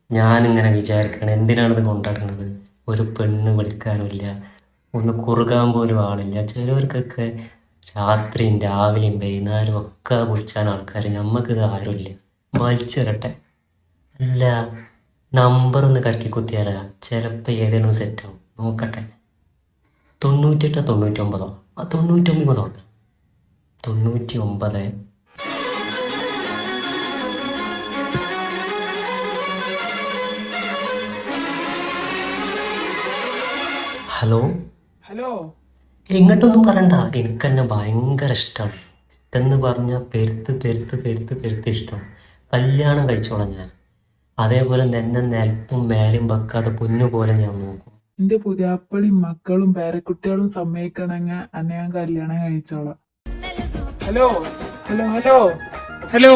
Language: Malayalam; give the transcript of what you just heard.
ഞാനിങ്ങനെ വിചാരിക്കണം എന്തിനാണിത് കൊണ്ടാടുന്നത്. ഒരു പെണ്ണ് വിളിക്കാനുമില്ല, ഒന്ന് കുറുകാൻ പോലും ആളില്ല. ചിലവർക്കൊക്കെ രാത്രിയും രാവിലെയും വൈകുന്നേരം ഒക്കെ വിളിച്ചാൻ ആൾക്കാർ, നമ്മക്കിത് ആരുമില്ല. വലിച്ചിരട്ടെ. അല്ല, നമ്പർ ഒന്ന് കറക്കി കുത്തിയാലാ ചിലപ്പോൾ ഏതെങ്കിലും സെറ്റാവും. നോക്കട്ടെ. 98 99 99 99. ഹലോ. ഹലോ. ഇങ്ങോട്ടൊന്നും പറയണ്ട, എനിക്കെന്നെ ഭയങ്കര ഇഷ്ടമാണ്. ഇഷ്ടമെന്ന് പറഞ്ഞാൽ പെരുത്ത് പെരുത്ത് പെരുത്ത് പെരുത്ത് ഇഷ്ടം. കല്യാണം കഴിച്ചോളാം ഞാൻ. അതേപോലെ നിന്നെ നിലത്തും മേലും വെക്കാതെ പൊന്നു പോലെ ഞാൻ നോക്കും. എന്റെ പുതിയാപ്പളിയും മക്കളും പേരക്കുട്ടികളും സമ്മതിക്കണമെങ്കിൽ അന്നെ ഞാൻ കല്യാണം കഴിച്ചോളാം. Hello hello hello hello.